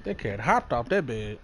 That cat hopped off that bed.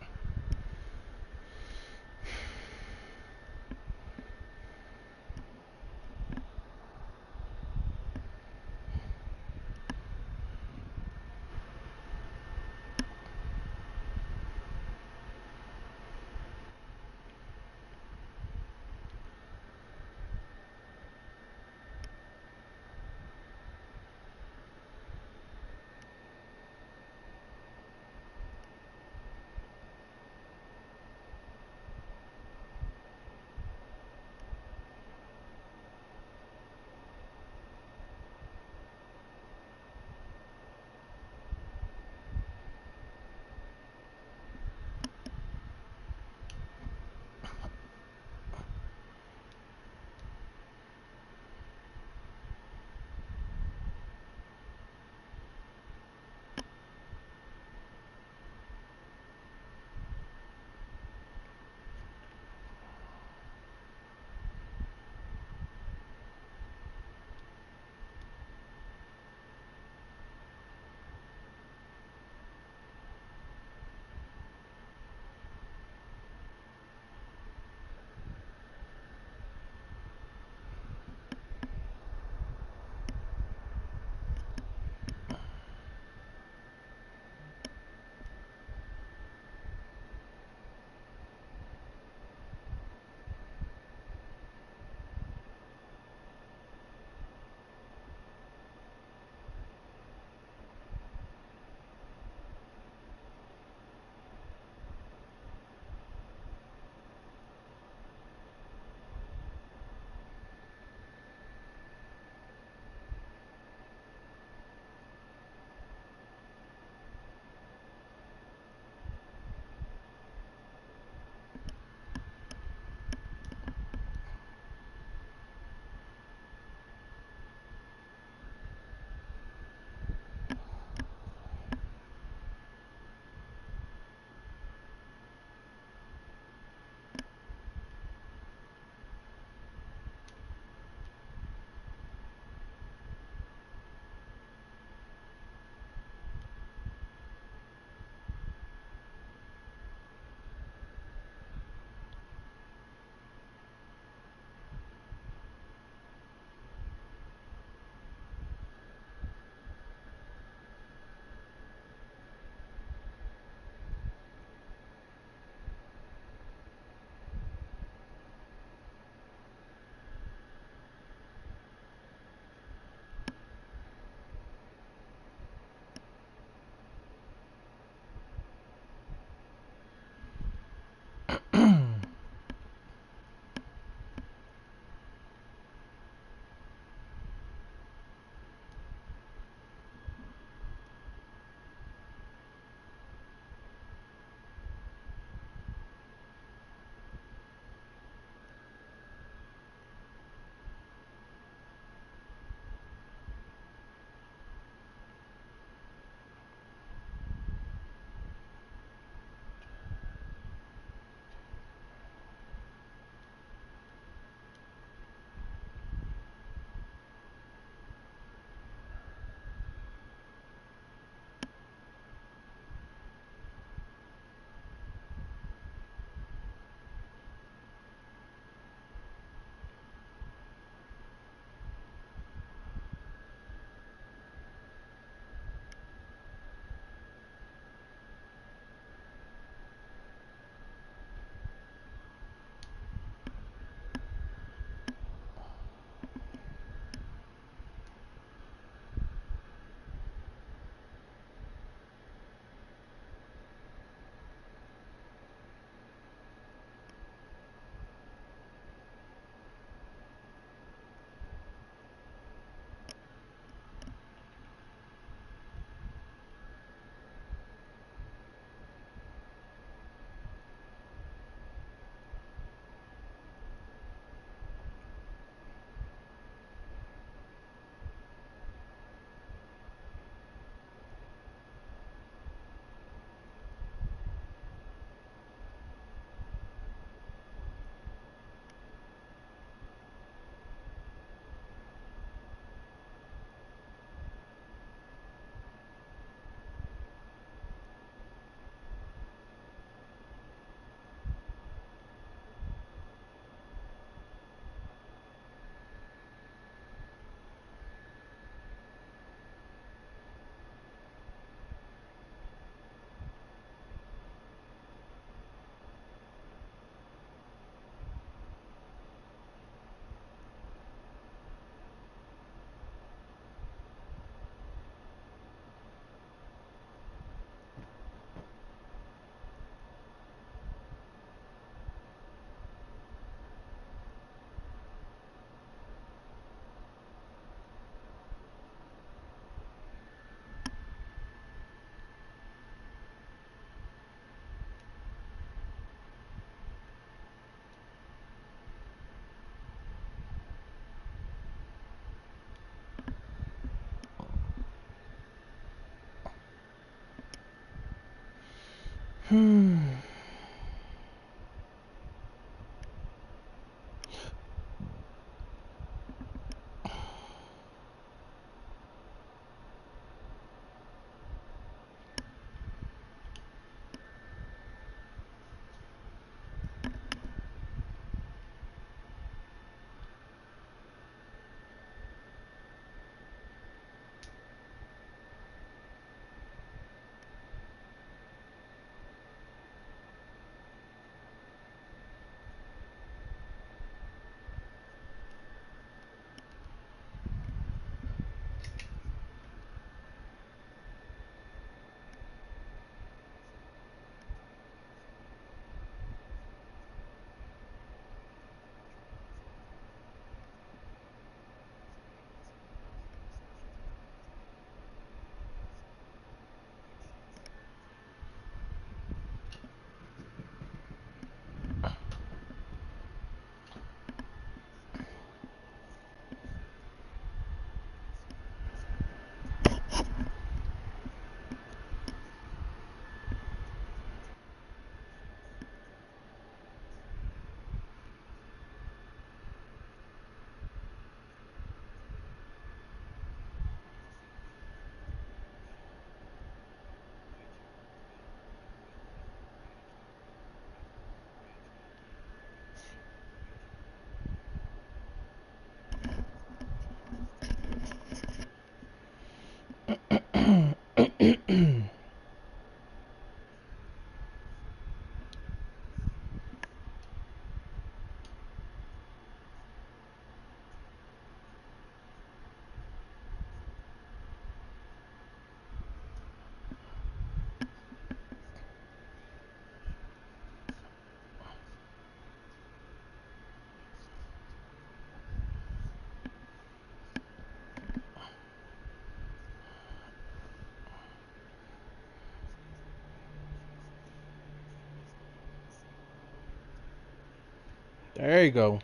There you go.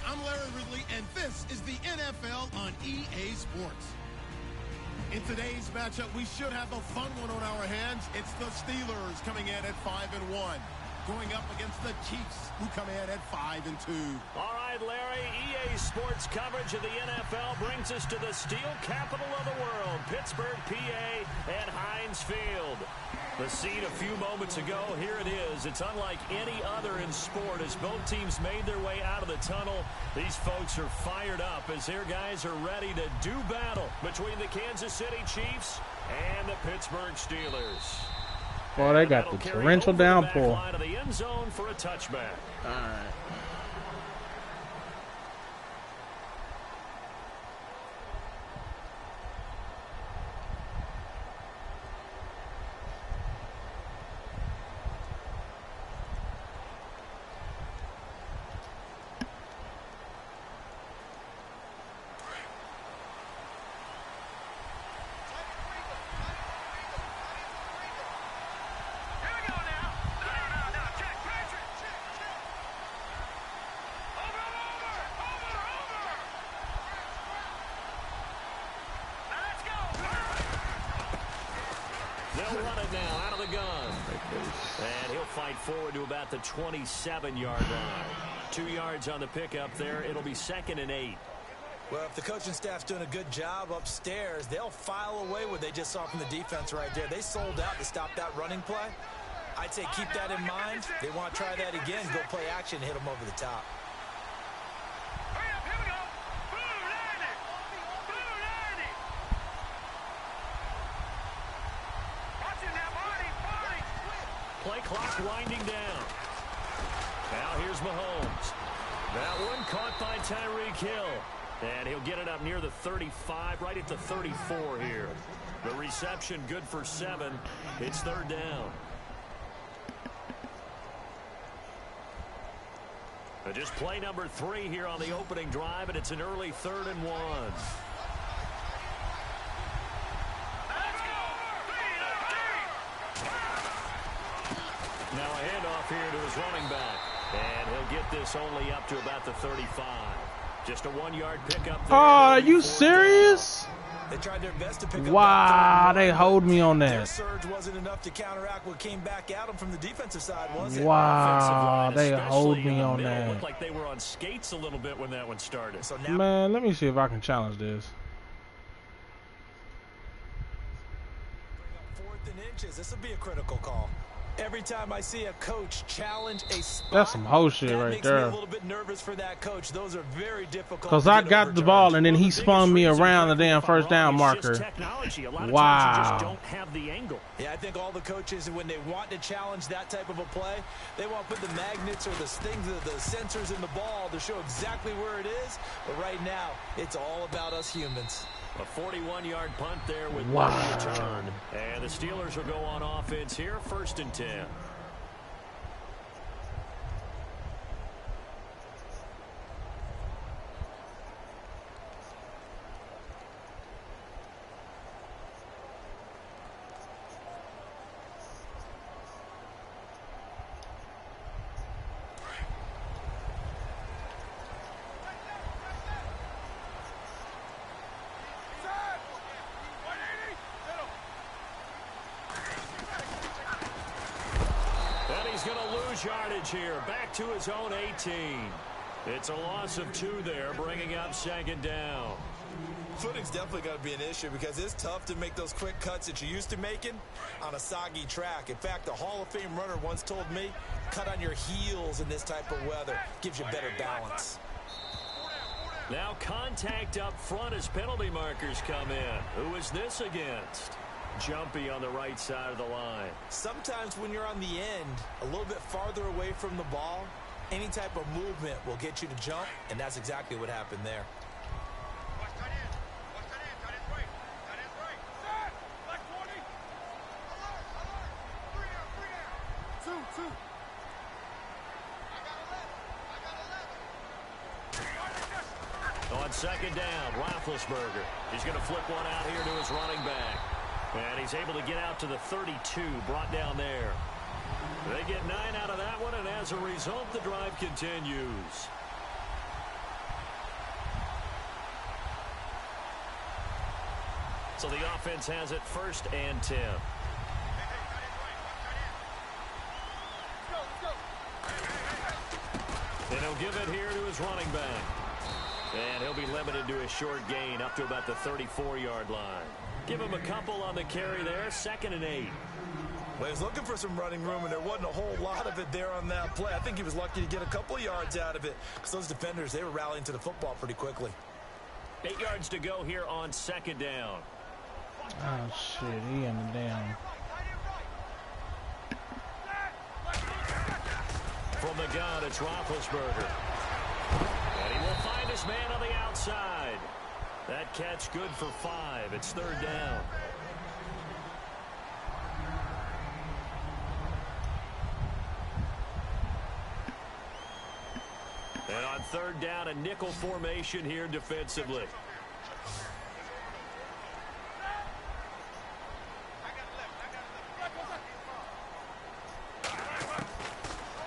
I'm Larry Ridley, and this is the NFL on EA Sports. In today's matchup, we should have a fun one on our hands. It's the Steelers coming in at 5-1, going up against the Chiefs, who come in at 5-2. All right, Larry, EA Sports coverage of the NFL brings us to the steel capital of the world, Pittsburgh, PA, and Heinz Field. The scene a few moments ago, here it is. It's unlike any other in sport as both teams made their way out of the tunnel. These folks are fired up as their guys are ready to do battle between the Kansas City Chiefs and the Pittsburgh Steelers. Well, they got the torrential downpour. Line of the end zone for a touchback. All right. And he'll fight forward to about the 27-yard line. 2 yards on the pickup there. It'll be 2nd and 8. Well, if the coaching staff's doing a good job upstairs, they'll file away what they just saw from the defense right there. They sold out to stop that running play. I'd say keep that in mind. They want to try that again, go play action, hit them over the top. Play clock winding down. Now here's Mahomes. That one caught by Tyreek Hill. And he'll get it up near the 35, right at the 34 here. The reception good for 7. It's 3rd down. Just play number 3 here on the opening drive, and it's an early 3rd and 1. Now a handoff here to his running back. And he'll get this only up to about the 35. Just a 1-yard pickup there. Oh, are you serious? They tried their best to pick up. Wow, they hold me on Their that. surge wasn't enough to counteract what came back at them from the defensive side, was it? Wow, they hold Especially me in the on middle. that. Looked like they were on skates a little bit when that one started. So now Man, let me see if I can challenge this. 4th and inches. This will be a critical call. Every time I see a coach challenge a spot, That's some hoe shit that right makes me there. a little bit nervous for that coach. Those are very difficult. Because I got the ball and then he spun me around the damn first down marker. Technology. A lot of Wow. times you just don't have the angle. Yeah, I think all the coaches, when they want to challenge that type of a play, they want to put the magnets or the things, the sensors in the ball to show exactly where it is. But right now, it's all about us humans. A 41-yard punt there with Wow. no return. And the Steelers will go on offense here, 1st and 10. Yardage here, back to his own 18. It's a loss of 2 there, bringing up 2nd down. Footing's definitely going to be an issue because it's tough to make those quick cuts that you're used to making on a soggy track. In fact, a Hall of Fame runner once told me, cut on your heels in this type of weather. Gives you better balance. Now contact up front as penalty markers come in. Who is this against? Jumpy on the right side of the line. Sometimes when you're on the end, a little bit farther away from the ball, any type of movement will get you to jump, and that's exactly what happened there. On 2nd down, Roethlisberger. He's going to flip one out here to his running back. And he's able to get out to the 32, brought down there. They get 9 out of that one, and as a result, the drive continues. So the offense has it 1st and 10. And he'll give it here to his running back. And he'll be limited to a short gain up to about the 34-yard line. Give him a couple on the carry there, 2nd and 8. Well, he was looking for some running room, and there wasn't a whole lot of it there on that play. I think he was lucky to get a couple of yards out of it because those defenders, they were rallying to the football pretty quickly. 8 yards to go here on 2nd down. Oh, shit. He in the damn. From the gun, it's Roethlisberger. And he will find his man on the outside. That catch good for 5. It's 3rd down. And on 3rd down, a nickel formation here defensively.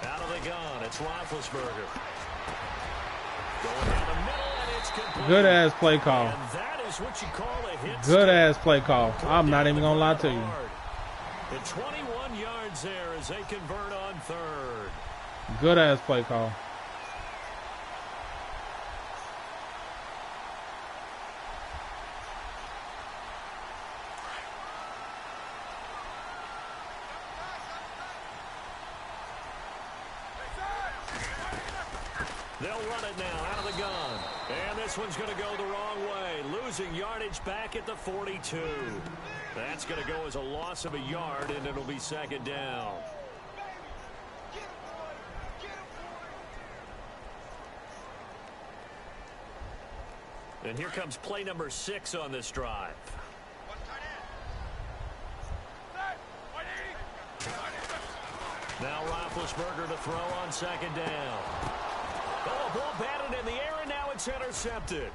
Out of the gun, it's Roethlisberger. Going down the middle, and it's complete. Good ass play call. And that is what you call a hit. Good ass play call. I'm not even gonna lie to you. And 21 yards yards there as they convert on third. Good ass play call. They'll run it now out of the gun. And this one's going to go the wrong way. Losing yardage back at the 42. That's going to go as a loss of a yard, and it'll be second down. And here comes play number 6 on this drive. Now Roethlisberger to throw on second down. Oh, a ball batted in the air, and now it's intercepted.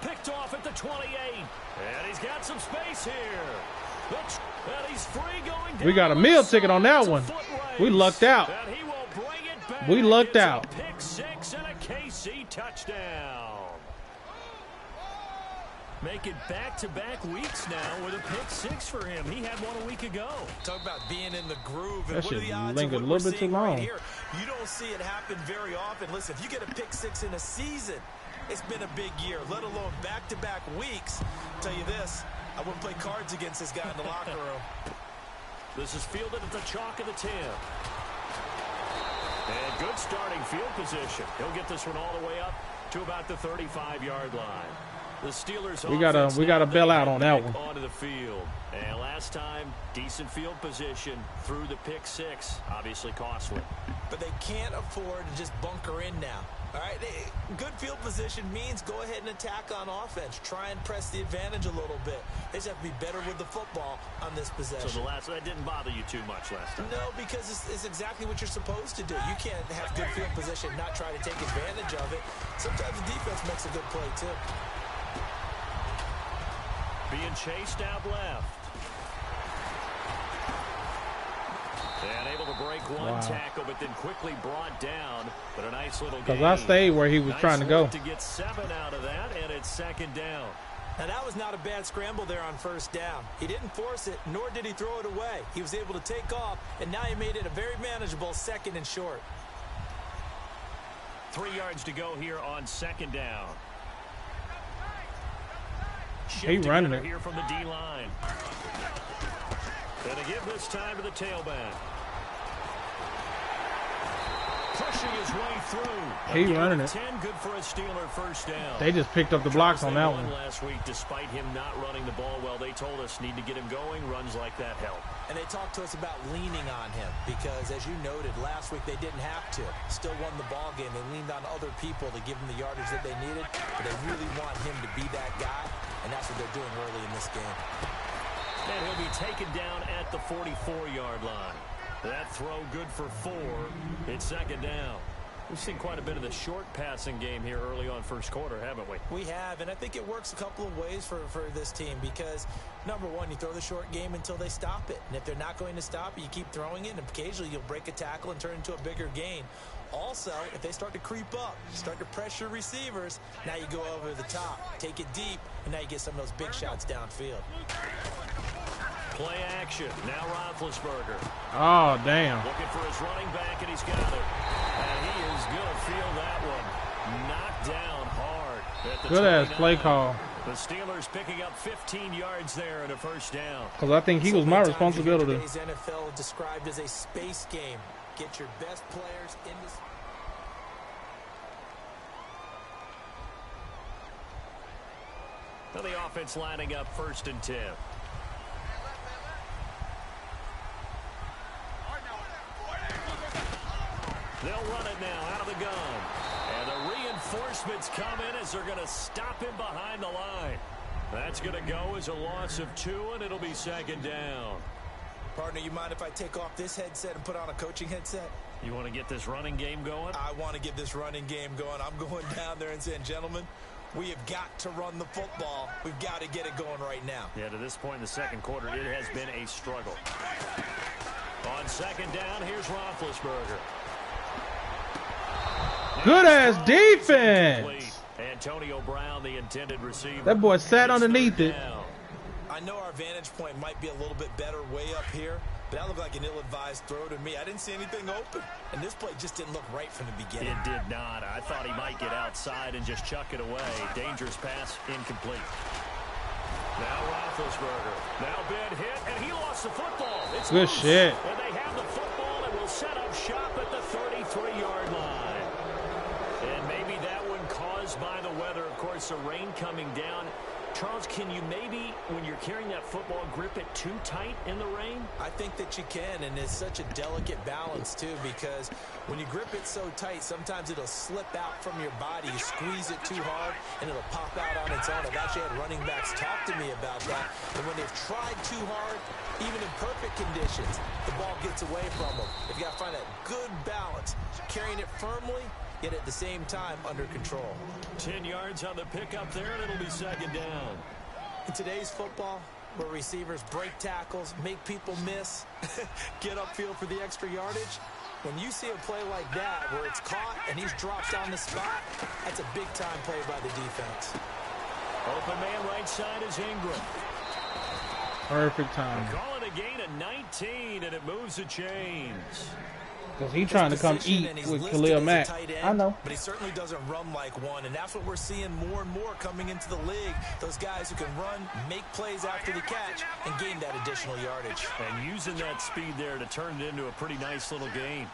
Picked off at the 28. And he's got some space here. And he's free going down. We got a meal ticket on that one. We lucked out. And he will bring it back. We lucked out. A pick 6 and a KC touchdown. Making back-to-back weeks now with a pick 6 for him. He had one a week ago. Talk about being in the groove. And That what are shit the odds lingered of a what little we're bit too seeing long. right here? You don't see it happen very often. Listen, if you get a pick 6 in a season, it's been a big year, let alone back-to-back weeks. I'll tell you this, I wouldn't play cards against this guy in the locker room. This is fielded at the chalk of the 10. And good starting field position. He'll get this one all the way up to about the 35-yard line. The Steelers we gotta bail out on that one. Onto the field. And last time, decent field position through the pick 6. Obviously costly. But they can't afford to just bunker in now. All right, good field position means go ahead and attack on offense. Try and press the advantage a little bit. They just have to be better with the football on this possession. So that didn't bother you too much last time? No, because it's exactly what you're supposed to do. You can't have good field position, not try to take advantage of it. Sometimes the defense makes a good play, too. Being chased out left. And able to break one tackle, but then quickly brought down. But a nice little game. Because I stayed where he was trying to go. To get 7 out of that, and it's second down. Now, that was not a bad scramble there on first down. He didn't force it, nor did he throw it away. He was able to take off, and now he made it a very manageable second and short. 3 yards to go here on second down. He running it here from the D-line. Gonna give this time to the tailback. Pushing his way through. He running it. 10, good for a Steeler first down. They just picked up the blocks on that one. Last week, despite him not running the ball well, they told us need to get him going. Runs like that help. And they talked to us about leaning on him because, as you noted, last week they didn't have to. Still won the ball game. They leaned on other people to give them the yardage that they needed, but they really want him to be that guy, and that's what they're doing early in this game. And he'll be taken down at the 44-yard line. That throw good for 4. It's second down. We've seen quite a bit of the short passing game here early on first quarter, haven't we? We have, and I think it works a couple of ways for this team because, number one, you throw the short game until they stop it. And if they're not going to stop it, you keep throwing it, and occasionally you'll break a tackle and turn into a bigger gain. Also, if they start to creep up, start to pressure receivers, now you go over the top, take it deep, and now you get some of those big shots downfield. Play action. Now Roethlisberger. Oh, damn. Looking for his running back, and he's got it. And he is going to feel that one. Knocked down hard at the Good 29. ass play call. The Steelers picking up 15 yards there and a first down. Because I think he was my responsibility. Today's NFL described as a space game. Get your best players in this. Well, the offense lining up 1st and 10. They'll run it now out of the gun. And the reinforcements come in as they're going to stop him behind the line. That's going to go as a loss of 2, and it'll be second down. Partner, you mind if I take off this headset and put on a coaching headset? You want to get this running game going? I want to get this running game going. I'm going down there and saying, gentlemen, we have got to run the football. We've got to get it going right now. Yeah, to this point in the second quarter, it has been a struggle. On second down, here's Roethlisberger. Good ass defense. Antonio Brown, the intended receiver. That boy sat underneath it. I know our vantage point might be a little bit better way up here, But that looked like an ill-advised throw to me. I didn't see anything open. And this play just didn't look right from the beginning. It did not. I thought he might get outside and just chuck it away. Dangerous pass, incomplete. Now Roethlisberger. Now bad hit, and he lost the football. It's good loose. shit. And they have the football and will set up shop at the 33-yard line. And maybe that one caused by the weather. Of course, the rain coming down. Charles, can you maybe, when you're carrying that football, grip it too tight in the rain? I think that you can, and it's such a delicate balance, too, because when you grip it so tight, sometimes it'll slip out from your body. You squeeze it too hard, and it'll pop out on its own. I've actually had running backs talk to me about that, and when they've tried too hard, even in perfect conditions, the ball gets away from them. You've got to find that good balance, carrying it firmly, yet at the same time under control. 10 yards on the pickup there, and it'll be second down. In today's football, where receivers break tackles, make people miss, get upfield for the extra yardage, when you see a play like that where it's caught and he's dropped on the spot, that's a big-time play by the defense. Open man right side is Ingram. Perfect time. Call it a gain of 19, and it moves the chains. Because he's trying to come eat with Khalil Mack. I know. But he certainly doesn't run like one, and that's what we're seeing more and more coming into the league. Those guys who can run, make plays after the catch, and gain that additional yardage. And using that speed there to turn it into a pretty nice little gain.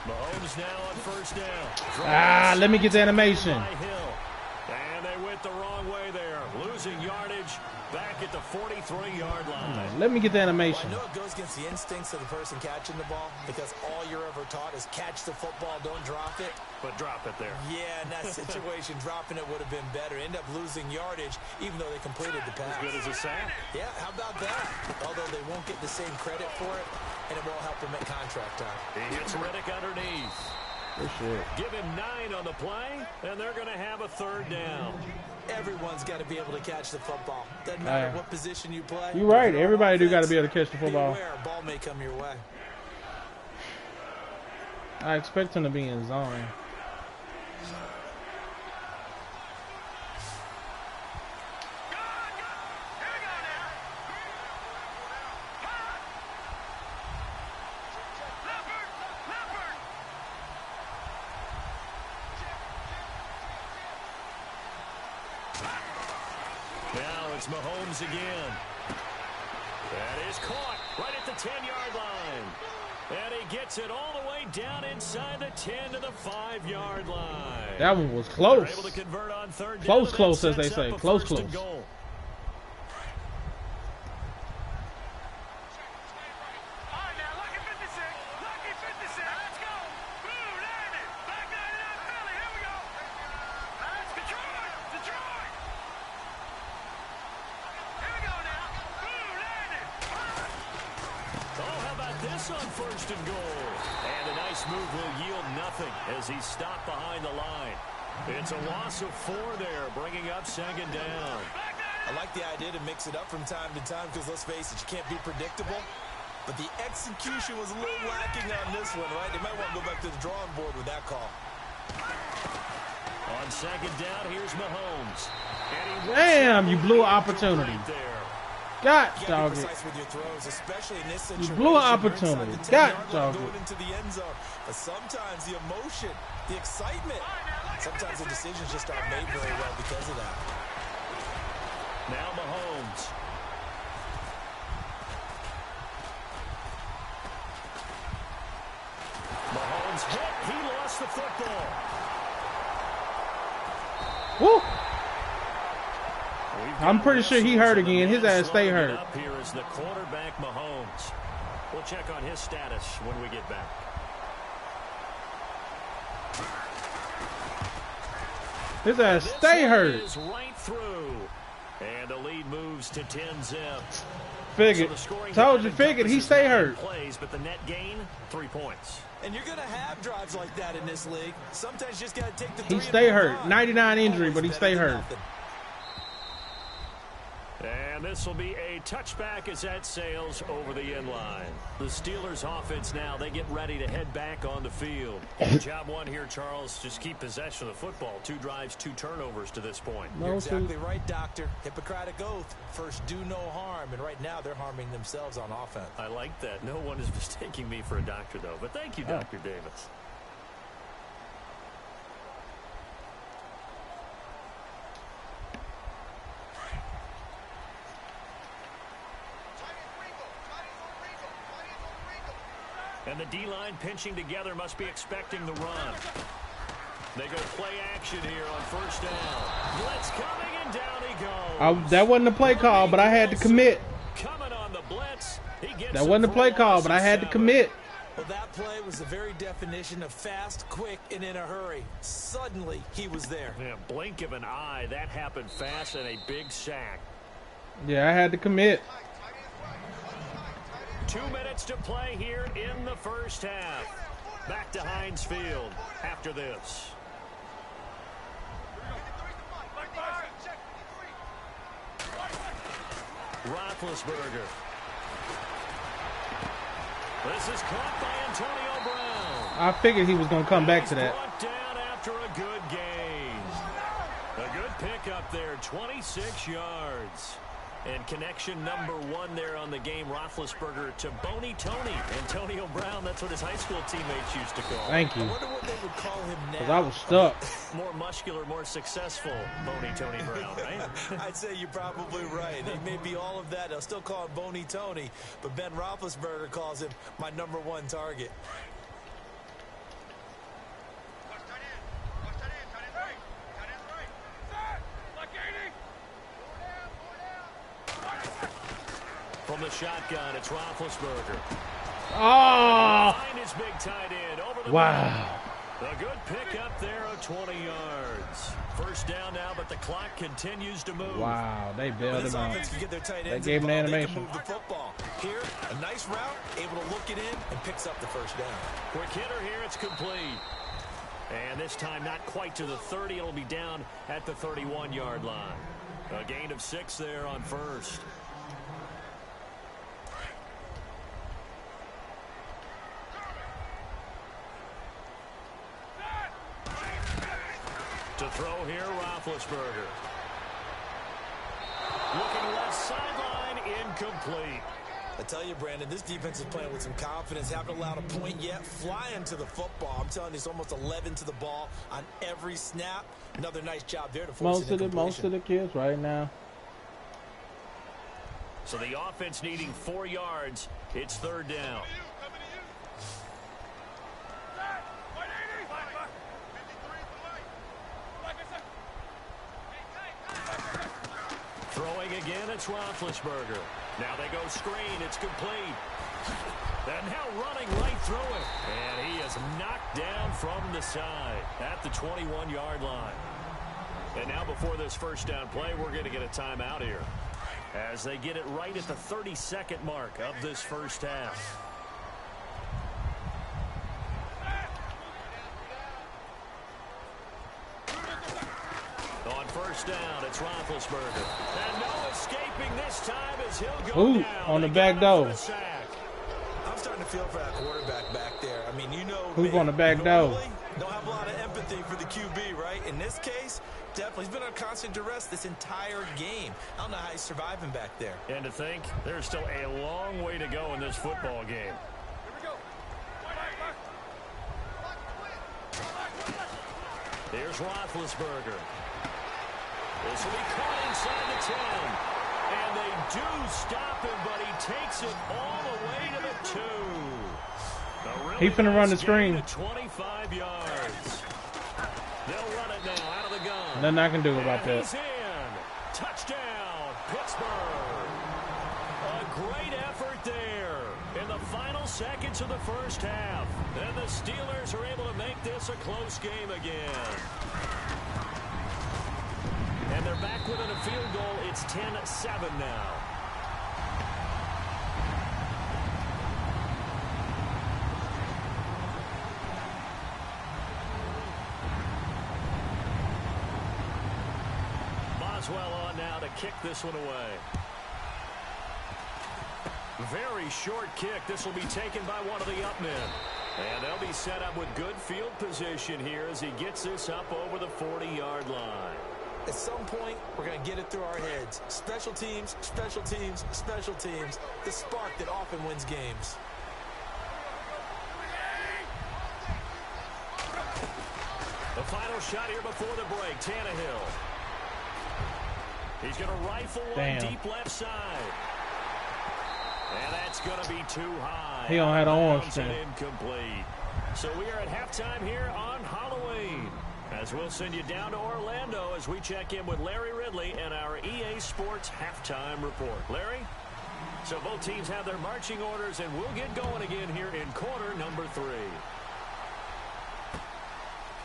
Mahomes now on first down. Let me get the animation. And they went the wrong way there. Losing yardage back at the 43-yard line. Let me get the animation. Well, I know it goes against the instincts of the person catching the ball because all you're ever taught is catch the football, don't drop it. But drop it there. Yeah, in that situation, dropping it would have been better. End up losing yardage even though they completed the pass. As good as a sack. Yeah, how about that? Although they won't get the same credit for it, and it won't help them at contract time. He hits Riddick underneath. Good shit. Give him 9 on the play, and they're going to have a third down. Everyone's got to be able to catch the football. Doesn't matter what position you play. You're right. Everybody do got to be able to catch the football. Beware, a ball may come your way. I expect him to be in zone. Now it's Mahomes again. That is caught right at the 10-yard line. And he gets it all the way down inside the 10 to the 5-yard line. That one was close. They're able to convert on third Close, down, close, as they sets say. up a Close, first and close. goal. On first and goal. And a nice move will yield nothing as he's stopped behind the line. It's a loss of 4 there, bringing up second down. I like the idea to mix it up from time to time because, let's face it, you can't be predictable. But the execution was a little lacking on this one, right? They might want to go back to the drawing board with that call. On second down, here's Mahomes. And he Damn, you blew an opportunity. right there. God, You dog gotta be it. precise with your throws, especially in this You situation. blew an You're opportunity. inside the God, 10-yard line dog going it. into the end zone. But sometimes the emotion, the excitement, sometimes the decisions just aren't made very well because of that. Now Mahomes. Mahomes hit. He lost the football. Woo! I'm pretty sure he hurt again. His ass stay hurt. Up here is the quarterback Mahomes. We'll check on his status when we get back. His ass stay hurt. Is right through. And the lead moves to 10-zip. Figured. Told you, figured. He stay hurt. Plays, but the net gain, 3 points. And you're going to have drives like that in this league. Sometimes you just got to take the He 3 stay and move hurt. on. 99 injury, Always but he better stay than hurt. nothing. And And this will be a touchback as that sails over the end line. The Steelers offense now, they get ready to head back on the field. Job one here, Charles, just keep possession of the football. 2 drives, 2 turnovers to this point. You're exactly right, Doctor. Hippocratic oath. First, do no harm. And right now, they're harming themselves on offense. I like that. No one is mistaking me for a doctor, though. But thank you, Dr. Davis. And the D-line pinching together must be expecting the run. They go play action here on first down. Blitz coming, and down he goes. That wasn't a play call, but I had to commit. Coming on the blitz. That wasn't a play call, but I had to commit. Well, that play was the very definition of fast, quick, and in a hurry. Suddenly, he was there. Yeah, blink of an eye. That happened fast and a big sack. Yeah, I had to commit. 2 minutes to play here in the first half. Back to Heinz Field after this. Roethlisberger. This is caught by Antonio Brown. I figured he was going to come back to that. Brought down after a good gain. A good pickup there, 26 yards. And connection number 1 there on the game, Roethlisberger to Boney Tony. Antonio Brown, that's what his high school teammates used to call him. Thank you. I wonder what they would call him now. Because I was stuck. More muscular, more successful Boney Tony Brown, right? I'd say you're probably right. He may be all of that. They'll still call him Boney Tony, but Ben Roethlisberger calls him my #1 target. From the shotgun, it's Roethlisberger. Oh! Find his big tight end over the Wow. middle. A good pickup there of 20 yards. First down now, but the clock continues to move. Wow, they bailed This him out. offense can get their tight They ends gave him the involved. They animation. can move the football. Here, a nice route, able to look it in, and picks up the first down. Quick hitter here, it's complete. And this time not quite to the 30. It'll be down at the 31-yard line. A gain of 6 there on first. To throw here, Roethlisberger. Looking left sideline, incomplete. I tell you, Brandon, this defense is playing with some confidence. Haven't allowed a point yet. Flying to the football. I'm telling you, it's almost 11 to the ball on every snap. Another nice job there to force it in Most of the kids right now. So the offense needing 4 yards. It's third down. Throwing again, it's Roethlisberger. Now they go screen, it's complete. And now running right through it. And he is knocked down from the side at the 21-yard line. And now before this first down play, we're going to get a timeout here, as they get it right at the 32nd mark of this first half. On first down, it's Roethlisberger. And no escaping this time as he'll go down. On the back door. I'm starting to feel for that quarterback back there. I mean, you know, Who's on the back door? Don't have a lot of empathy for the QB, right? In this case, definitely. He's been on constant duress this entire game. I don't know how he's surviving back there. And to think, there's still a long way to go in this football game. Here's Roethlisberger. This will be caught inside the 10. And they do stop him, but he takes it all the way to the 2. He finna run the screen. 25 yards. They'll run it now out of the gun. Nothing I can do about that. He's in. Touchdown, Pittsburgh. A great effort there in the final seconds of the first half. And the Steelers are able to make this a close game again. And they're back within a field goal. It's 10-7 now. Boswell on now to kick this one away. Very short kick. This will be taken by one of the up men. And they'll be set up with good field position here as he gets this up over the 40-yard line. At some point, we're going to get it through our heads. Special teams, special teams, special teams. The spark that often wins games. The final shot here before the break, Tannehill. He's going to rifle one deep left side. And that's going to be too high. He don't have the orange and incomplete. So we are at halftime here on Halloween. As we'll send you down to Orlando as we check in with Larry Ridley and our EA Sports halftime report. Larry? So both teams have their marching orders, and we'll get going again here in quarter number 3.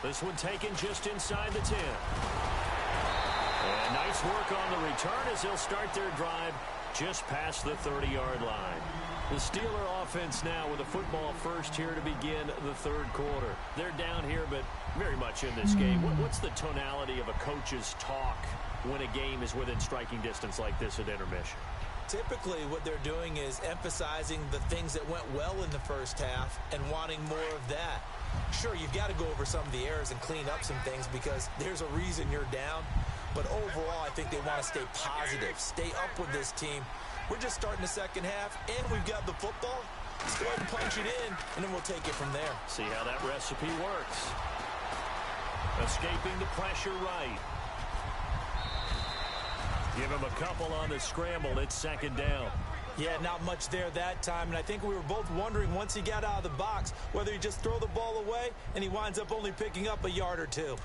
This one taken just inside the 10. And nice work on the return as they'll start their drive just past the 30-yard line. The Steeler offense now with a football first here to begin the third quarter. They're down here, but very much in this game. What's the tonality of a coach's talk when a game is within striking distance like this at intermission? Typically, what they're doing is emphasizing the things that went well in the first half and wanting more of that. Sure, you've got to go over some of the errors and clean up some things because there's a reason you're down. But overall, I think they want to stay positive, stay up with this team. We're just starting the second half, and we've got the football. Let's go ahead and punch it in, and then we'll take it from there. See how that recipe works. Escaping the pressure right. Give him a couple on the scramble. It's second down. Yeah, not much there that time, and I think we were both wondering once he got out of the box whether he just throw the ball away, and he winds up only picking up a yard or two.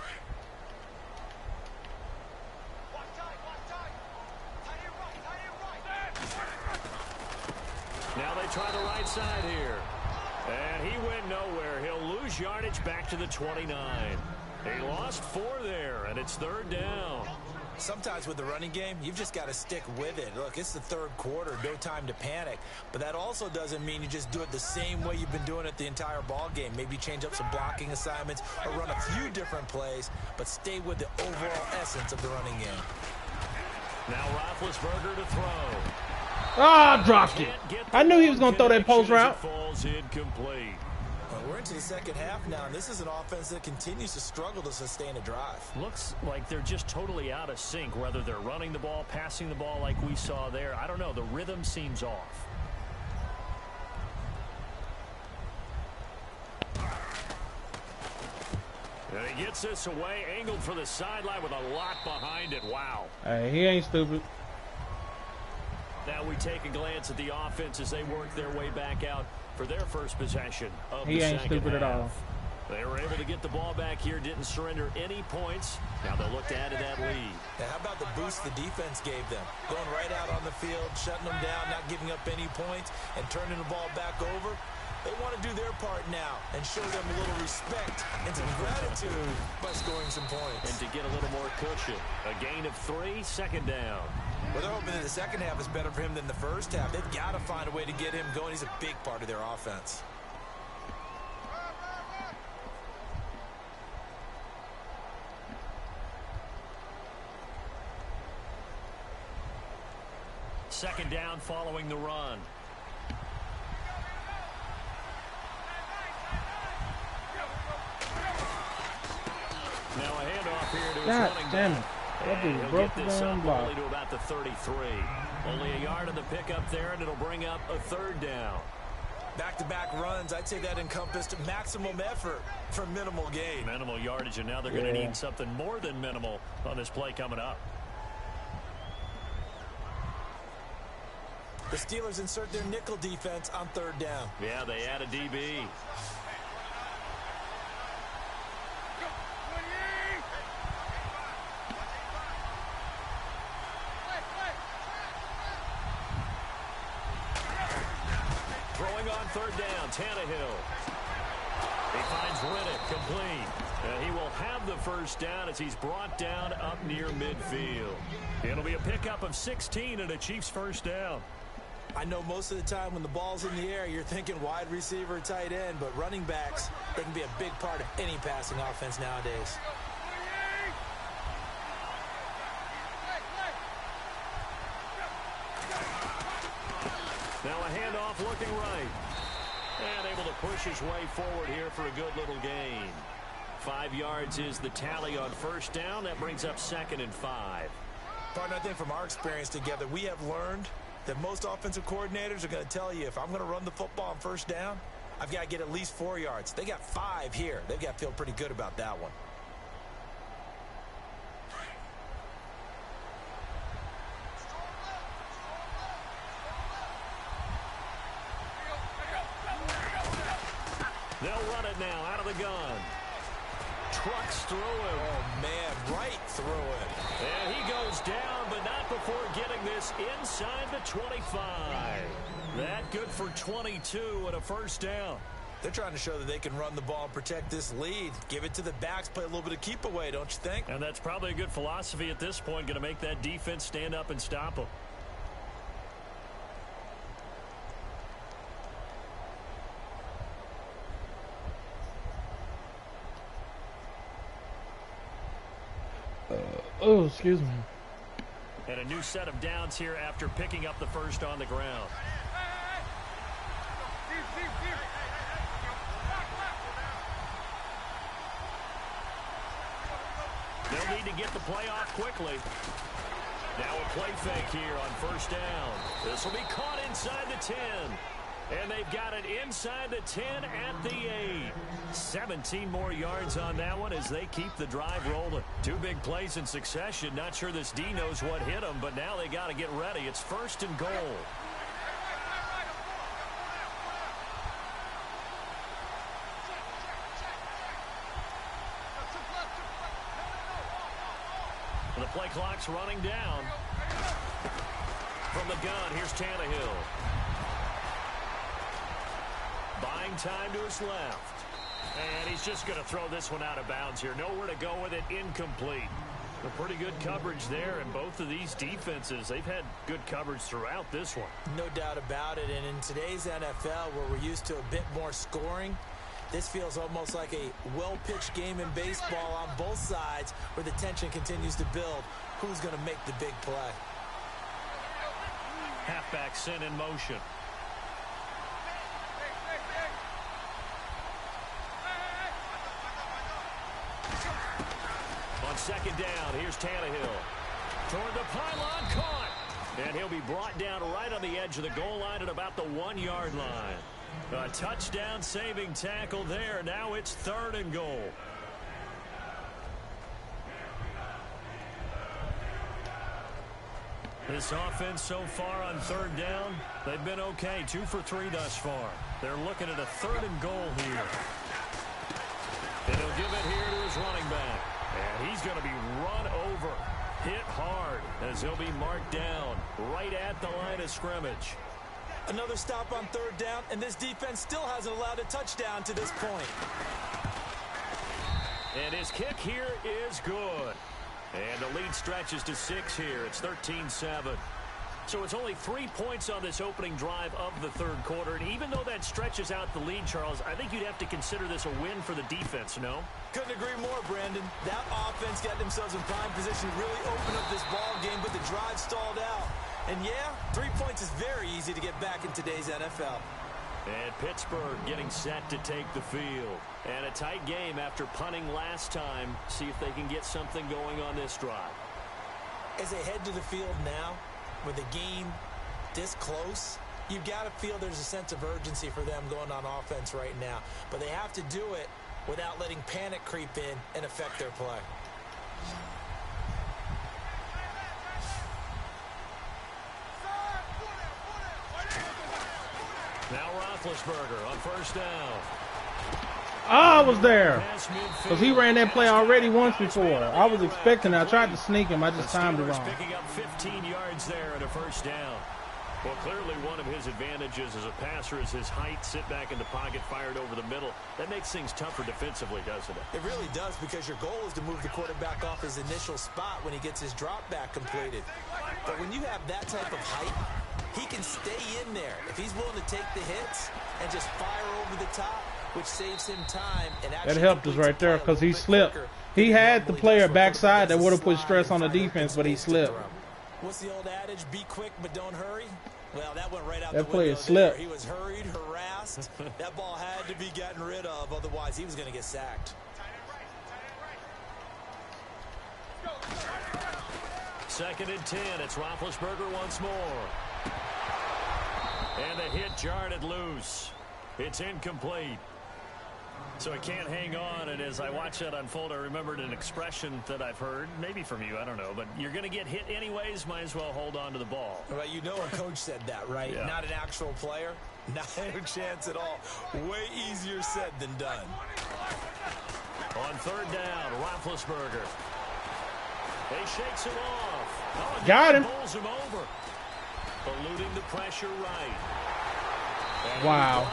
Now they try the right side here. And he went nowhere. He'll lose yardage back to the 29. He lost 4 there, and it's third down. Sometimes with the running game, you've just got to stick with it. Look, it's the third quarter, no time to panic. But that also doesn't mean you just do it the same way you've been doing it the entire ball game. Maybe change up some blocking assignments or run a few different plays, but stay with the overall essence of the running game. Now Roethlisberger to throw. Ah, dropped it. I knew he was going to throw that post route. Falls incomplete. Well, we're into the second half now, and this is an offense that continues to struggle to sustain a drive. Looks like they're just totally out of sync, whether they're running the ball, passing the ball like we saw there. I don't know. The rhythm seems off. And he gets this away, angled for the sideline with a lot behind it. Wow. Hey, he ain't stupid. Now we take a glance at the offense as they work their way back out for their first possession of the second half. He ain't stupid at all. They were able to get the ball back here, didn't surrender any points. Now they'll look to add to that lead. Now how about the boost the defense gave them? Going right out on the field, shutting them down, not giving up any points, and turning the ball back over. They want to do their part now and show them a little respect and some gratitude by scoring some points. And to get a little more cushion. A gain of 3, second down. Well, they're hoping that the second half is better for him than the first half. They've got to find a way to get him going. He's a big part of their offense. Second down following the run. Now a handoff here to his running back. And he'll get this up only to about the 33. Only a yard on the pickup there, and it'll bring up a third down. Back-to-back runs, I'd say that encompassed maximum effort for minimal gain. Minimal yardage, and now they're going to need something more than minimal on this play coming up. The Steelers insert their nickel defense on third down. Yeah, they add a DB. Throwing on third down, Tannehill. He finds Riddick complete. And he will have the first down as he's brought down up near midfield. It'll be a pickup of 16 and a Chiefs first down. I know most of the time when the ball's in the air, you're thinking wide receiver, tight end, but running backs, they can be a big part of any passing offense nowadays. Now a handoff And able to push his way forward here for a good little gain. 5 yards is the tally on first down. That brings up 2nd and 5. Partner, I think from our experience together, we have learned that most offensive coordinators are going to tell you, if I'm going to run the football on first down, I've got to get at least 4 yards. They got 5 here. They've got to feel pretty good about that one. They'll run it now out of the gun. Trucks through him. Oh, man, right through him. And he goes down, but not before getting this inside the 25. That good for 22 and a first down. They're trying to show that they can run the ball and protect this lead. Give it to the backs, play a little bit of keep away, don't you think? And that's probably a good philosophy at this point, going to make that defense stand up and stop them. Oh, excuse me. And a new set of downs here after picking up the first on the ground. They'll need to get the play off quickly. Now a play fake here on first down. This will be caught inside the 10. And they've got it inside the 10 at the 8. 17 more yards on that one as they keep the drive rolling. 2 big plays in succession. Not sure this D knows what hit them, but now they got to get ready. It's 1st and goal. The play clock's running down. From the gun, here's Tannehill. Buying time to his left. And he's just going to throw this one out of bounds here. Nowhere to go with it. Incomplete. A pretty good coverage there, and both of these defenses, they've had good coverage throughout this one. No doubt about it. And in today's NFL, where we're used to a bit more scoring, this feels almost like a well-pitched game in baseball on both sides, where the tension continues to build. Who's going to make the big play? Halfback sent in motion. On 2nd down, here's Tannehill. Toward the pylon, caught. And he'll be brought down right on the edge of the goal line at about the 1-yard line. A touchdown saving tackle there. Now it's 3rd and goal. This offense so far on 3rd down, they've been okay. 2 for 3 thus far. They're looking at a 3rd and goal here. And he'll give it here to his running back. And he's going to be run over, hit hard, as he'll be marked down right at the line of scrimmage. Another stop on 3rd down, and this defense still hasn't allowed a touchdown to this point. And his kick here is good. And the lead stretches to 6 here. It's 13-7. So it's only 3 points on this opening drive of the 3rd quarter. And even though that stretches out the lead, Charles, I think you'd have to consider this a win for the defense, no? Couldn't agree more, Brandon. That offense got themselves in prime position to really open up this ball game, but the drive stalled out. And yeah, 3 points is very easy to get back in today's NFL. And Pittsburgh getting set to take the field. And a tight game after punting last time. See if they can get something going on this drive. As they head to the field now, with the game this close, you've got to feel there's a sense of urgency for them going on offense right now. But they have to do it without letting panic creep in and affect their play. Now Roethlisberger on 1st down. I was there. Because he ran that play already once before. I was expecting it. I tried to sneak him. I just timed it wrong. Picking up 15 yards there and a 1st down. Well, clearly one of his advantages as a passer is his height. Sit back in the pocket, fired over the middle. That makes things tougher defensively, doesn't it? It really does, because your goal is to move the quarterback off his initial spot when he gets his drop back completed. But when you have that type of height, he can stay in there if he's willing to take the hits and just fire over the top, which saves him time. And that helped us right there, because he slipped. He had the player backside that would have put stress on the defense, but he slipped. What's the old adage? Be quick, but don't hurry. Well, that went right out That the play window is slipped. there. He was hurried, harassed. That ball had to be gotten rid of, otherwise he was going to get sacked. Second and 10. It's Roethlisberger once more. And the hit jarred it loose. It's incomplete. So it can't hang on, and as I watch that unfold, I remembered an expression that I've heard, maybe from you, I don't know, but you're going to get hit anyways, might as well hold on to the ball. Well, you know a coach said that, right? Yeah. Not an actual player. Not a chance at all. Way easier said than done. On third down, Roethlisberger. He shakes him off. Oh, Got him. Bowls him over. Eluding the pressure right. And wow.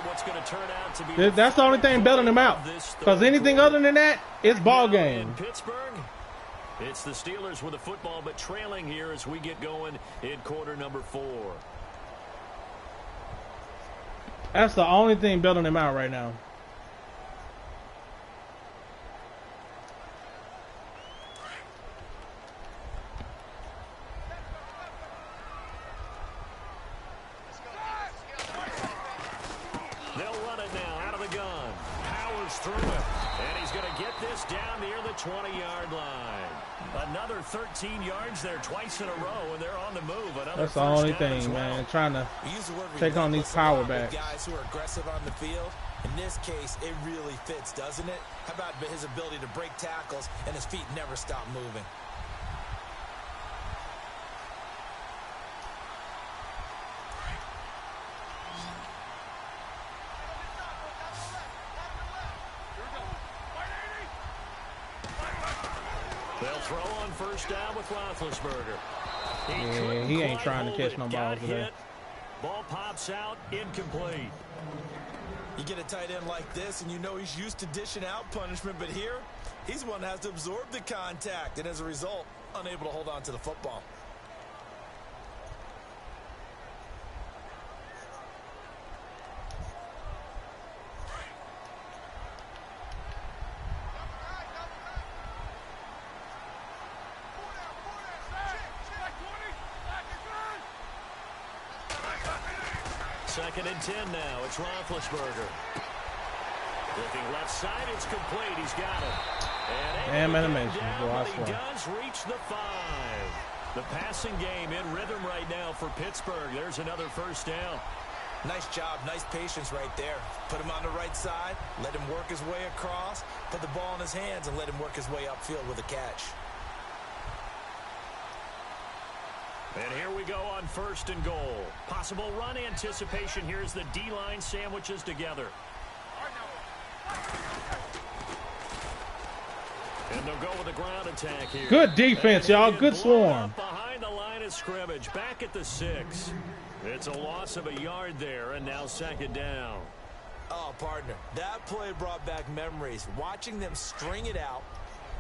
What's going to turn out to be That's the only thing bailing him out. Because anything other than that, it's ball game. In Pittsburgh, it's the Steelers with the football, but trailing here as we get going in quarter number 4. That's the only thing bailing him out right now. Through it, and he's going to get this down near the 20-yard line. Another 13 yards there twice in a row, and they're on the move. That's the only thing, man. Trying to take on these power backs. Guys who are aggressive on the field. In this case, it really fits, doesn't it? How about his ability to break tackles and his feet never stop moving? They'll throw on first down with Roethlisberger. Yeah, he ain't trying to catch no balls today. Ball pops out, incomplete. You get a tight end like this, and you know he's used to dishing out punishment, but here, he's the one that has to absorb the contact, and as a result, unable to hold on to the football. Second and 10 now. It's Roethlisberger. Looking left side, it's complete. He's got it. And animation. He does reach the 5. The passing game in rhythm right now for Pittsburgh. There's another first down. Nice job, nice patience right there. Put him on the right side, let him work his way across, put the ball in his hands, and let him work his way upfield with a catch. And here we go on first and goal. Possible run anticipation here as the D-line sandwiches together. And they'll go with a ground attack here. Good defense, y'all. Good swarm. Behind the line of scrimmage, back at the 6. It's a loss of a yard there, and now second down. Oh, partner, that play brought back memories. Watching them string it out,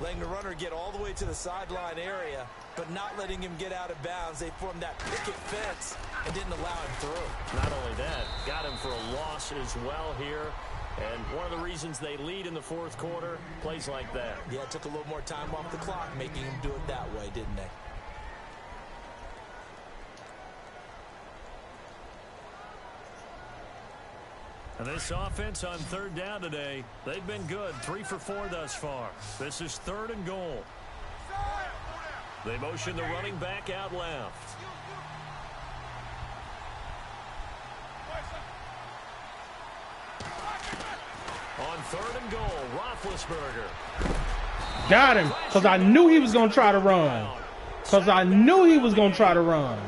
letting the runner get all the way to the sideline area, but not letting him get out of bounds. They formed that picket fence and didn't allow him through. Not only that, got him for a loss as well here. And one of the reasons they lead in the fourth quarter, plays like that. Yeah, it took a little more time off the clock, making him do it that way, didn't they? And this offense on third down today, they've been good. 3 for 4 thus far. This is third and goal. They motion the running back out left. On third and goal, Roethlisberger. Got him, because I knew he was going to try to run. Because I knew he was going to try to run.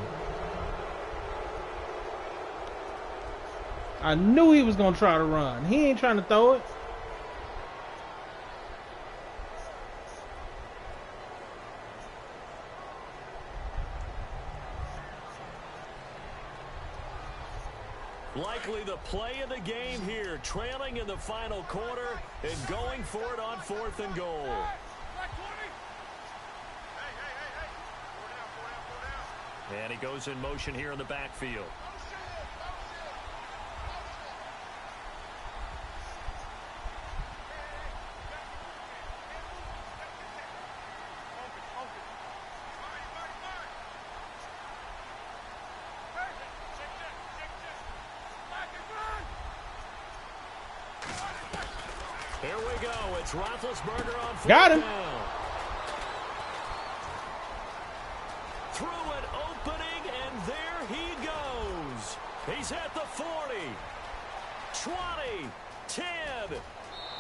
I knew he was going to try to run. He ain't trying to throw it. Likely the play of the game here, trailing in the final quarter and going for it on fourth and goal. And he goes in motion here in the backfield. Here we go. It's Roethlisberger on fourth Got him. down. Through an opening, and there he goes. He's at the 40, 20, 10,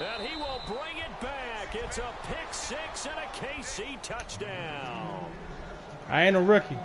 and he will bring it back. It's a pick six and a KC touchdown. I ain't a rookie.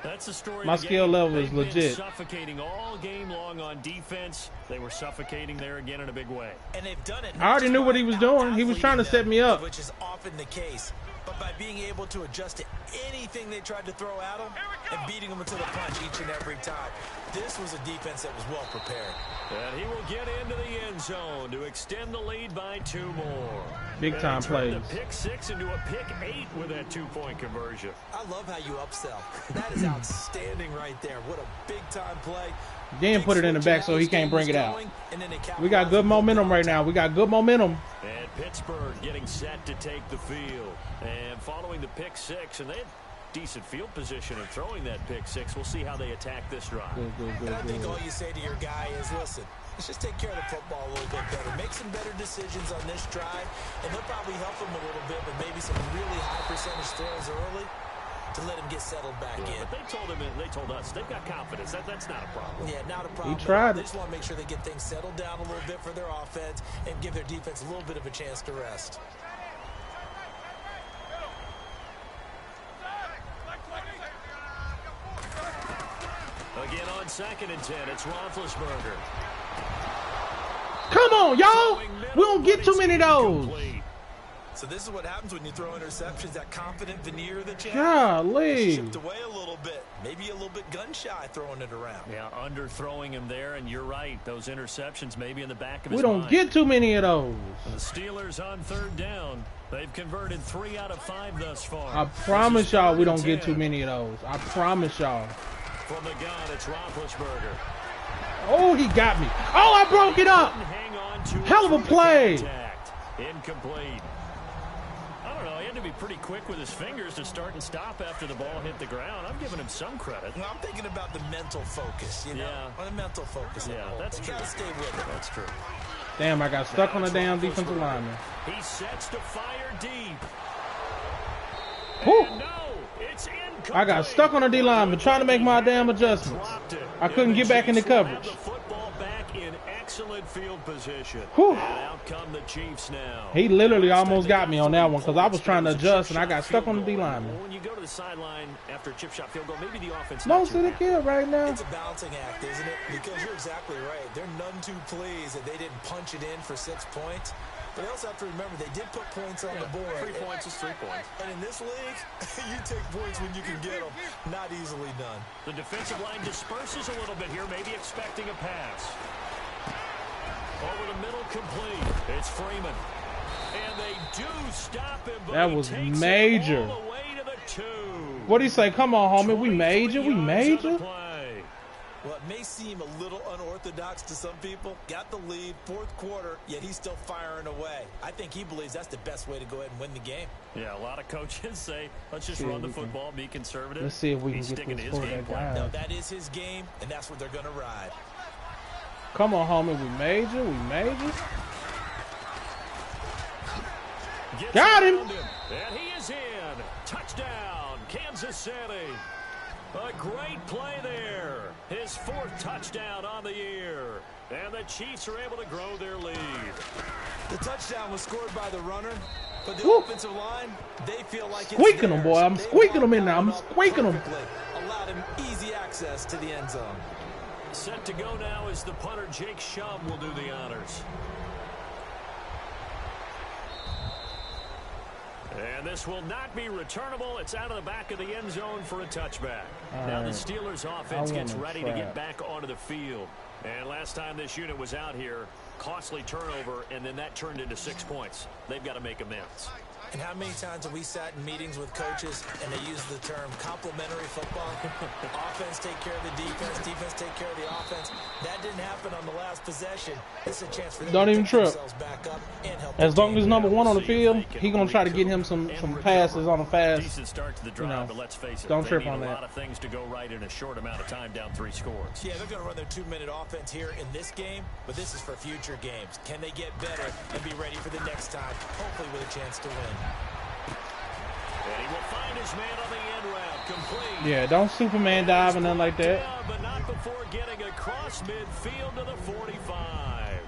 That's the story. My skill level is legit. Suffocating all game long on defense. They were suffocating there again in a big way. And they've done it. I already knew what he was doing. He was trying to set me up. Which is often the case. But by being able to adjust to anything they tried to throw at him and beating them to the punch each and every time, this was a defense that was well prepared. And he will get into the end zone to extend the lead by 2 more. Big time plays. A pick six into a pick 8 with that 2-point conversion. I love how you upsell. That is outstanding right there. What a big time play. Then put it in the back so he can't bring it out. We got good momentum right now. We got good momentum. And Pittsburgh getting set to take the field. And following the pick six, and they had decent field position in throwing that pick six. We'll see how they attack this drive. And I think all you say to your guy is, listen, let's just take care of the football a little bit better. Make some better decisions on this drive, and they'll probably help him a little bit, but maybe some really high percentage throws early to let him get settled back in. But they told us they've got confidence. That's not a problem. Yeah, not a problem. He tried They just want to make sure they get things settled down a little bit for their offense and give their defense a little bit of a chance to rest. Again on 2nd and 10, it's Roethlisberger. Come on, y'all. We don't get too many of those. So this is what happens when you throw interceptions, that confident veneer that you have. Golly. Shipped away a little bit. Maybe a little bit gun-shy throwing it around. Yeah, underthrowing him there, and you're right. Those interceptions maybe in the back of his mind. We don't get too many of those. The Steelers on 3rd down. They've converted 3 out of 5 thus far. I promise y'all we don't get too many of those. I promise y'all. From the gun, it's Roethlisberger. Oh, he got me. Oh, I broke it up. Hang on to hell of a play. Incomplete. I don't know. He had to be pretty quick with his fingers to start and stop after the ball hit the ground. I'm giving him some credit. Well, I'm thinking about the mental focus, you know? Yeah. The mental focus. Yeah, that's true. You gotta stay with it. That's true. Damn, I got stuck on a damn defensive lineman. He sets to fire deep. Whew. No, it's incomplete. I got stuck on a D lineman trying to make my damn adjustments. I couldn't get back into coverage. The football back in excellent field position. Whew. And out come the Chiefs now. He literally almost got me on that one because I was trying to adjust and I got stuck on the D lineman. When you go to the sideline after a chip shot field goal, maybe the offense. Most of the kill right now. It's a balancing act, isn't it? Because you're exactly right. They're none too pleased that they didn't punch it in for 6 points. But they also have to remember they did put points on the board. 3 points is 3 points. And in this league, you take points when you can get them. Not easily done. The defensive line disperses a little bit here, maybe expecting a pass. Over the middle, complete. It's Freeman. And they do stop him, but that was major. All the way to the 2. What'd he say? Come on, homie. We major. We major. Well, it may seem a little unorthodox to some people. Got the lead, 4th quarter, yet he's still firing away. I think he believes that's the best way to go ahead and win the game. Yeah, a lot of coaches say, let's just run the football, be conservative. Let's see if we can get this for that guy. No, that is his game, and that's what they're going to ride. Come on, homie. We major. We major. Got him. And he is in. Touchdown, Kansas City. A great play there. His 4th touchdown on the year. And the Chiefs are able to grow their lead. The touchdown was scored by the runner, but the offensive line, they feel like it's squeaking them, boy. I'm squeaking them in now. I'm squeaking them. Allowed him easy access to the end zone. Set to go now is the punter, Jake Shum, will do the honors. And this will not be returnable. It's out of the back of the end zone for a touchback. Now the Steelers offense gets ready to get back onto the field. And last time this unit was out here, costly turnover, and then that turned into 6 points. They've got to make amends. And how many times have we sat in meetings with coaches and they use the term complementary football? Offense take care of the defense, defense take care of the offense. That didn't happen on the last possession. This is a chance for them to pick themselves back up and help. As long as number 1 on the field, he's going to try to get him some passes on a fast. Decent start to the drive, but let's face it, don't trip on that. A that. lot of things to go right in a short amount of time, down 3 scores. Yeah, they're going to run their 2-minute offense here in this game, but this is for future. future games. Can they get better and be ready for the next time, hopefully with a chance to win? And he will find his man on the end route. Complete. Yeah, don't Superman dive or nothing like that. Yeah, but not before getting across midfield to the 45.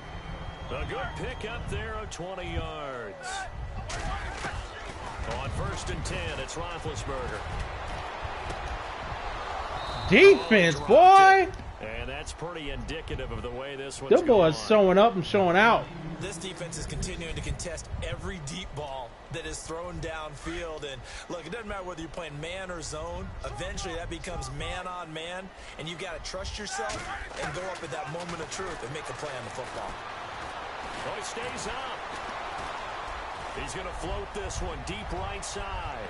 A good pick up there of 20 yards. On 1st and 10, it's Roethlisberger. Defense, boy. And that's pretty indicative of the way this one's Them boys showing up and showing out. This defense is continuing to contest every deep ball that is thrown downfield. And look, it doesn't matter whether you're playing man or zone. Eventually that becomes man on man, and you got to trust yourself and go up at that moment of truth and make a play on the football. Oh, he stays up. He's going to float this one deep right side.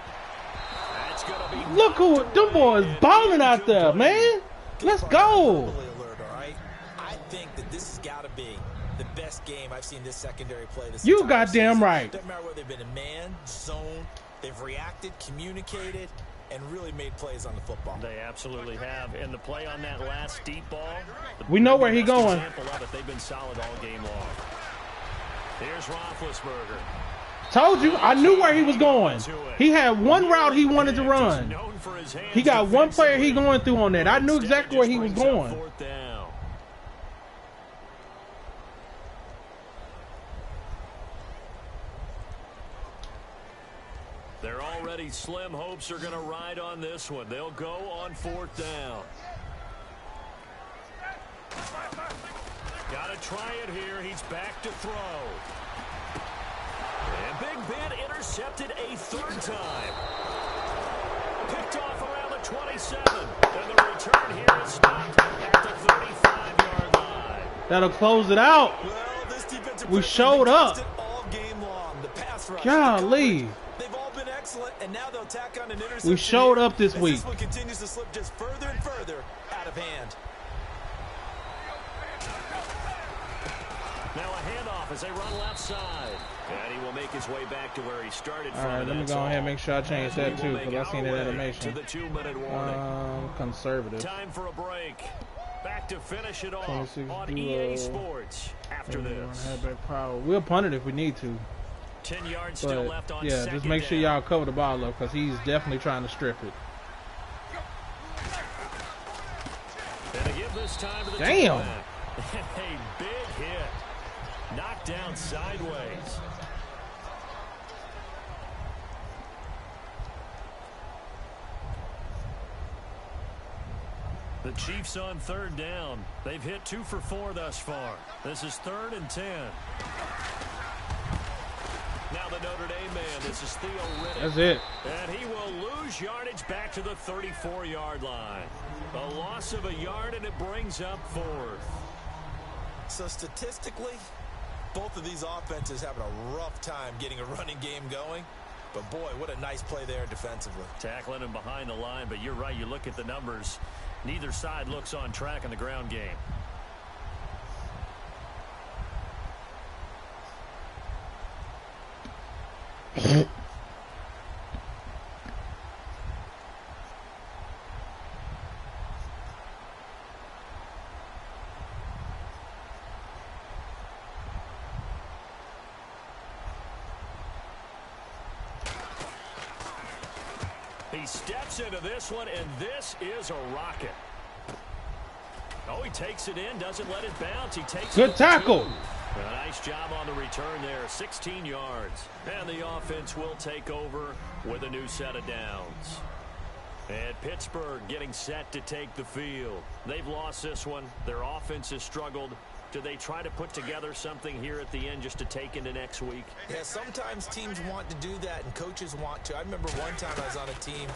That's going to be... Look who, them boys balling out there, man. Let's go. Alert, all right? I think that this has got to be the best game I've seen this secondary play this You entire goddamn season. right. Doesn't matter whether they've been a man, zone, they've reacted, communicated, and really made plays on the football. They absolutely have. And the play on that last deep ball, We know where he's going. example of it, they've been solid all game long. Here's Roethlisberger. Told you, I knew where he was going. He had one route he wanted to run. He got one player he going through on that. I knew exactly where he was going. They're already slim hopes are going to ride on this one. They'll go on 4th down. Got to try it here. He's back to throw. And Big Ben intercepted a 3rd time. Picked off around the 27. And the return here is stopped at the 35-yard line. That'll close it out. Well, this defensive We showed up. all game long. The pass rush, Golly. they've all been excellent, and now they'll tack on an interception. We showed up this as week. This one continues to slip just further and further out of hand. Now a handoff as they run left side. And he will make his way back to where he started from. All right, let me go ahead and make sure I change that too, because I seen that animation. To the 2-minute warning. Conservative. Time for a break. Back to finish it off 26 on EA Sports after this. We'll punt it if we need to. 10 yards still left on yeah, just make sure y'all cover the ball up, because he's definitely trying to strip it. And to give this time to the Damn. A big hit. Knocked down sideways. The Chiefs on 3rd down. They've hit 2 for 4 thus far. This is 3rd and 10. Now the Notre Dame man, this is Theo Riddick. That's it. And he will lose yardage back to the 34-yard line. A loss of a yard, and it brings up 4th. So statistically, both of these offenses having a rough time getting a running game going. But boy, what a nice play there defensively. Tackling him behind the line, but you're right. You look at the numbers. Neither side looks on track in the ground game. He steps into this one, and this is a rocket. Oh, he takes it in, doesn't let it bounce. He takes Good it tackle. A nice job on the return there, 16 yards. And the offense will take over with a new set of downs. And Pittsburgh getting set to take the field. They've lost this one. Their offense has struggled. Do they try to put together something here at the end just to take into next week? Yeah, sometimes teams want to do that and coaches want to. I remember one time I was on a team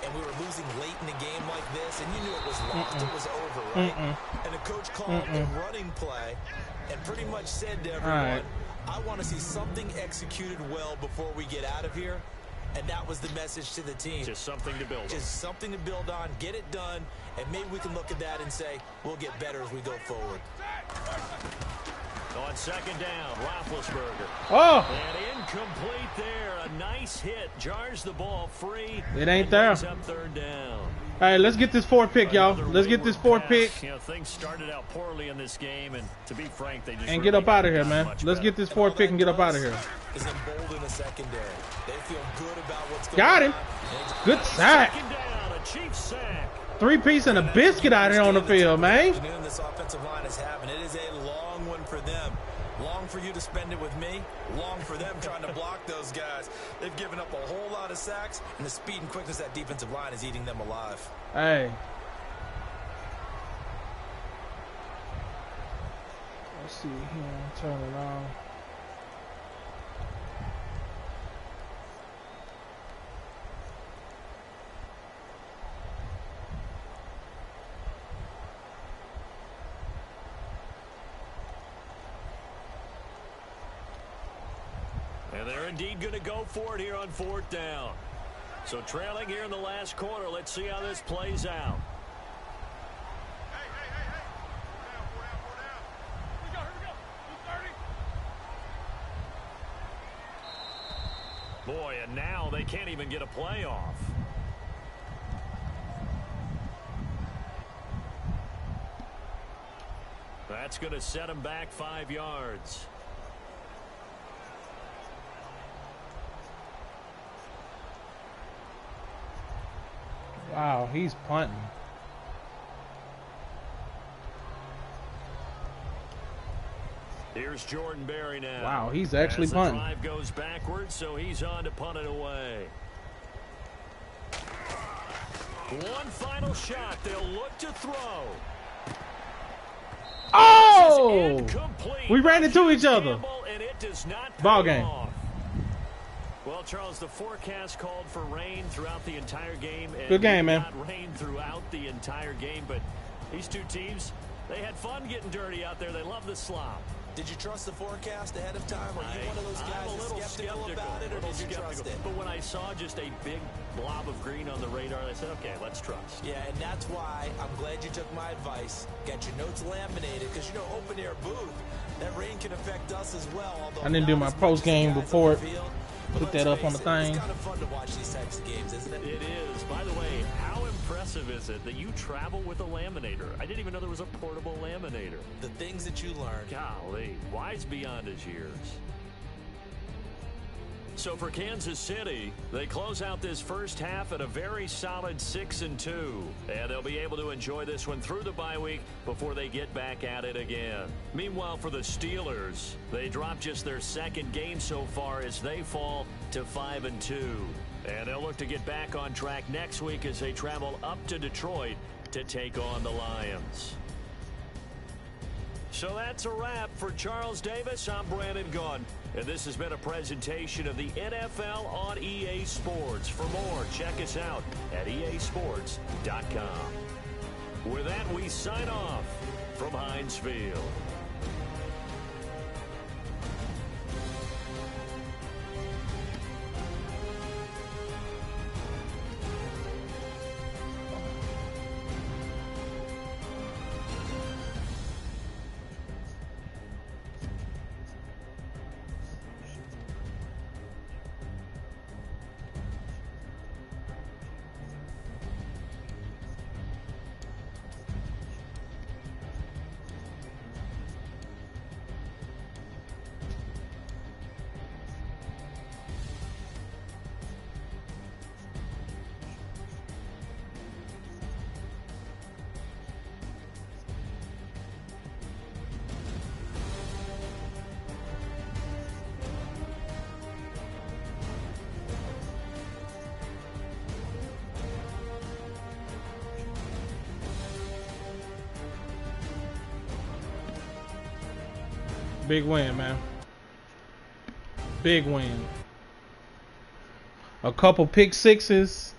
and we were losing late in a game like this, and you knew it was lost, it was over, right? And the coach called a running play and pretty much said to everyone, I want to see something executed well before we get out of here. And that was the message to the team. Just something to build on. Just something to build on, get it done, and maybe we can look at that and say, we'll get better as we go forward. On second down, Roethlisberger. Oh! And incomplete there. A nice hit. Jars the ball free. It ain't there. Up third down. All right, let's get this fourth pick, y'all. Let's get this fourth pick. You know, things started out poorly in this game, and to be frank, they just And get up out of here, man. Let's get this fourth pick and get up out of here. Is emboldened the secondary. They feel good about what's going Got him. on. Good sack. Second down, a Chiefs sack. 3-piece and a biscuit out here on the field, man. This offensive line is having. It is a long one for them. Long for you to spend it with me. Long for them trying to block those guys. They've given up a whole lot of sacks, and the speed and quickness of that defensive line is eating them alive. Hey. Let's see here. Turn it on. And they're indeed going to go for it here on fourth down. So trailing here in the last quarter. Let's see how this plays out. Boy, and now they can't even get a play off. That's going to set him back 5 yards. Wow, he's punting. Here's Jordan Berry now. Wow, he's actually punting. The drive goes backwards, so he's on to punt it away. One final shot. They'll look to throw. Oh! We ran into each other. And it does not Ball game. off. Well, Charles, the forecast called for rain throughout the entire game. And good game, man. Not rain throughout the entire game, but these two teams, they had fun getting dirty out there. They love the slop. Did you trust the forecast ahead of time? Are you one of those guys that's skeptical about it, or did you trust it? But when I saw just a big blob of green on the radar, I said, okay, let's trust. Yeah, and that's why I'm glad you took my advice. Get your notes laminated, because, you know, open-air booth, that rain can affect us as well. I didn't do my post-game report. Put that up on the thing. It's kind of fun to watch these types of games, isn't it? It is. By the way, how impressive is it that you travel with a laminator? I didn't even know there was a portable laminator. The things that you learn. Golly, wise beyond his years. So for Kansas City, they close out this first half at a very solid 6-2. And they'll be able to enjoy this one through the bye week before they get back at it again. Meanwhile, for the Steelers, they drop just their second game so far as they fall to 5-2. And they'll look to get back on track next week as they travel up to Detroit to take on the Lions. So that's a wrap. For Charles Davis, I'm Brandon Gunn. And this has been a presentation of the NFL on EA Sports. For more, check us out at easports.com. With that, we sign off from Heinz Field. Big win, man. Big win. A couple pick sixes.